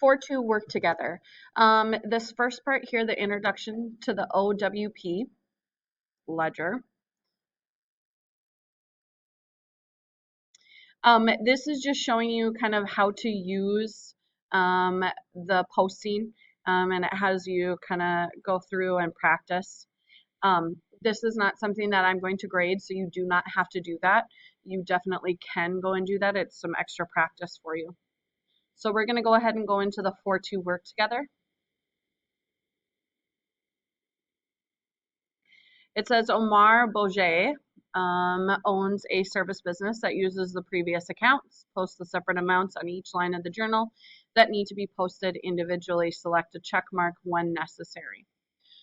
4-2 work together. This first part here, the introduction to the OWP ledger. This is just showing you kind of how to use the posting, and it has you kind of go through and practice. This is not something that I'm going to grade, so you do not have to do that. You definitely can go and do that. It's some extra practice for you. So we're going to go ahead and go into the 4-2 work together. It says Omar Bourget owns a service business that uses the previous accounts, posts the separate amounts on each line of the journal that need to be posted individually. Select a check mark when necessary.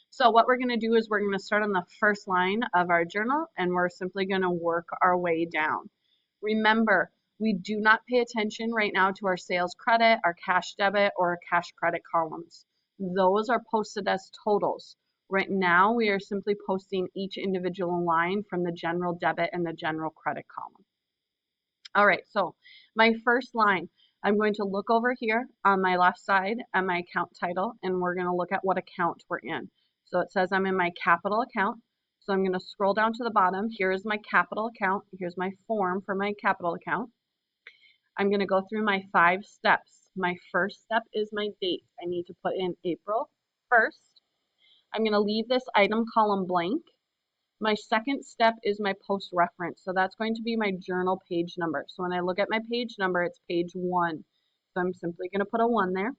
So what we're going to do is we're going to start on the first line of our journal, and we're simply going to work our way down. Remember, we do not pay attention right now to our sales credit, our cash debit, or our cash credit columns. Those are posted as totals. Right now, we are simply posting each individual line from the general debit and the general credit column. All right, so my first line, I'm going to look over here on my left side at my account title, and we're going to look at what account we're in. So it says I'm in my capital account. So I'm going to scroll down to the bottom. Here's my capital account. Here's my form for my capital account. I'm going to go through my 5 steps. My first step is my date. I need to put in April 1st. I'm going to leave this item column blank. My second step is my post reference. So that's going to be my journal page number. So when I look at my page number, it's page 1. So I'm simply going to put a 1 there.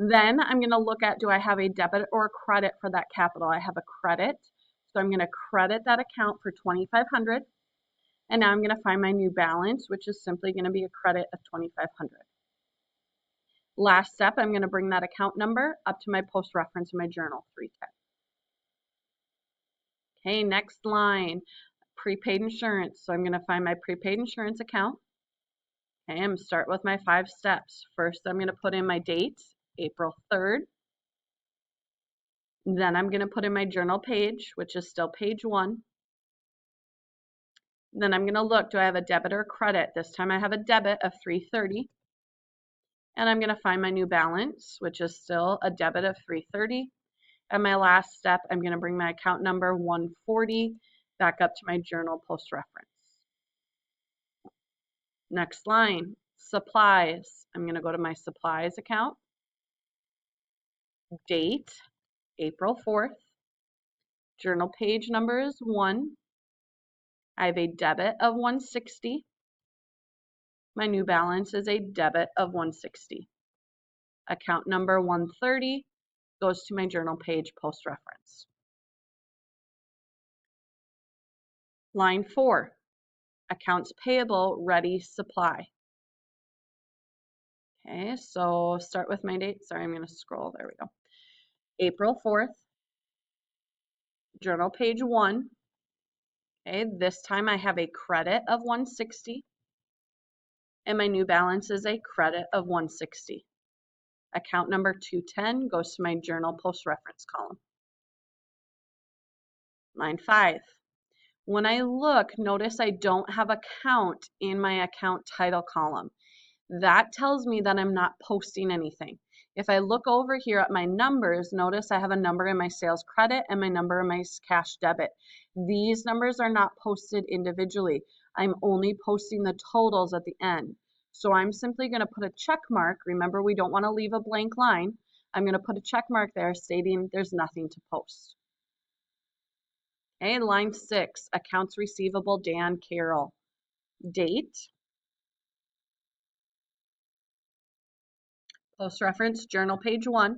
Then I'm going to look at, do I have a debit or a credit for that capital? I have a credit. So I'm going to credit that account for $2,500. And now I'm going to find my new balance, which is simply going to be a credit of $2,500. Last step, I'm going to bring that account number up to my post reference in my journal, 310. Okay, next line, prepaid insurance. So I'm going to find my prepaid insurance account. Okay, I'm going to start with my 5 steps. First, I'm going to put in my date, April 3rd. Then I'm going to put in my journal page, which is still page 1. Then I'm going to look, do I have a debit or credit? This time I have a debit of $330. And I'm going to find my new balance, which is still a debit of $330. And my last step, I'm going to bring my account number 140 back up to my journal post reference. Next line, supplies. I'm going to go to my supplies account. Date, April 4th. Journal page number is 1. I have a debit of $160. My new balance is a debit of $160. Account number 130 goes to my journal page post reference. Line 4, accounts payable ready supply. Okay, so start with my date. Sorry, I'm going to scroll. There we go. April 4th, journal page 1. Okay, this time I have a credit of $160, and my new balance is a credit of $160. Account number 210 goes to my journal post reference column. Line 5. When I look, notice I don't have a count in my account title column. That tells me that I'm not posting anything. If I look over here at my numbers, notice I have a number in my sales credit and my number in my cash debit. These numbers are not posted individually. I'm only posting the totals at the end. So I'm simply going to put a check mark. Remember, we don't want to leave a blank line. I'm going to put a check mark there stating there's nothing to post. Okay, line 6, accounts receivable, Dan Carroll. Date, post reference, journal page 1.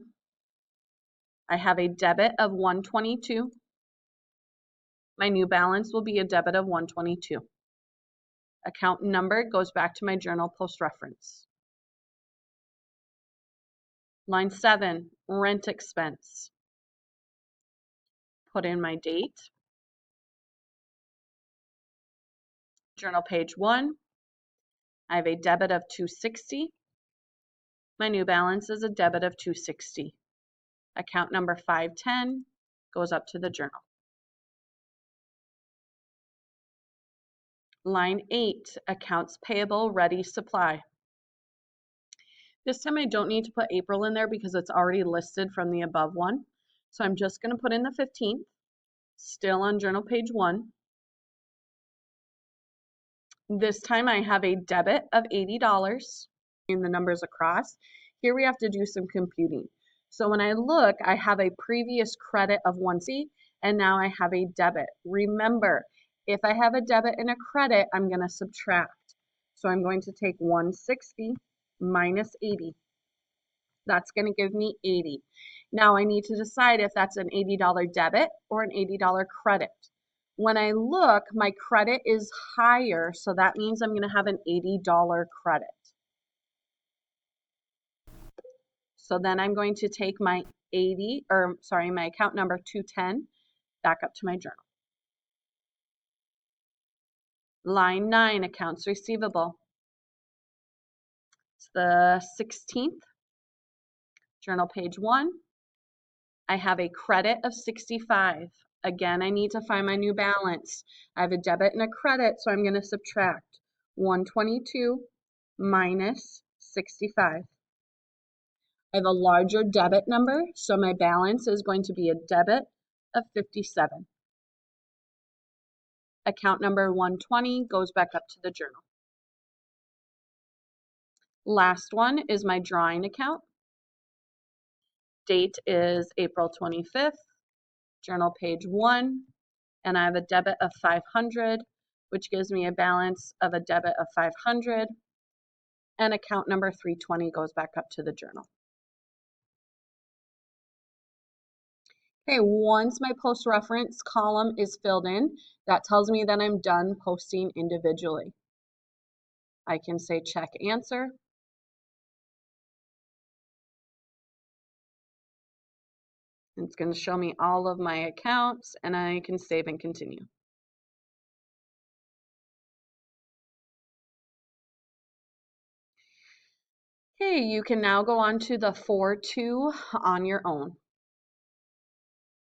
I have a debit of $122. My new balance will be a debit of $122. Account number goes back to my journal post reference. Line 7, rent expense. Put in my date. Journal page 1. I have a debit of $260. My new balance is a debit of $260. Account number 510 goes up to the journal. Line 8, accounts payable ready supply. This time I don't need to put April in there because it's already listed from the above one. So I'm just going to put in the 15th, still on journal page 1. This time I have a debit of $80 and the numbers across. Here we have to do some computing. So when I look, I have a previous credit of $160 and now I have a debit. Remember, if I have a debit and a credit, I'm going to subtract. So I'm going to take 160 minus 80. That's going to give me 80. Now I need to decide if that's an $80 debit or an $80 credit. When I look, my credit is higher, so that means I'm going to have an $80 credit. So then I'm going to take my my account number 210 back up to my journal. Line 9, accounts receivable. It's the 16th, journal page 1. I have a credit of 65. Again, I need to find my new balance. I have a debit and a credit, so I'm going to subtract 122 minus 65. I have a larger debit number, so my balance is going to be a debit of 57. Account number 120 goes back up to the journal. Last one is my drawing account. Date is April 25th, journal page 1, and I have a debit of 500, which gives me a balance of a debit of 500, and account number 320 goes back up to the journal. Okay, once my post reference column is filled in, that tells me that I'm done posting individually. I can say check answer. It's going to show me all of my accounts, and I can save and continue. Okay, you can now go on to the 4-2 on your own.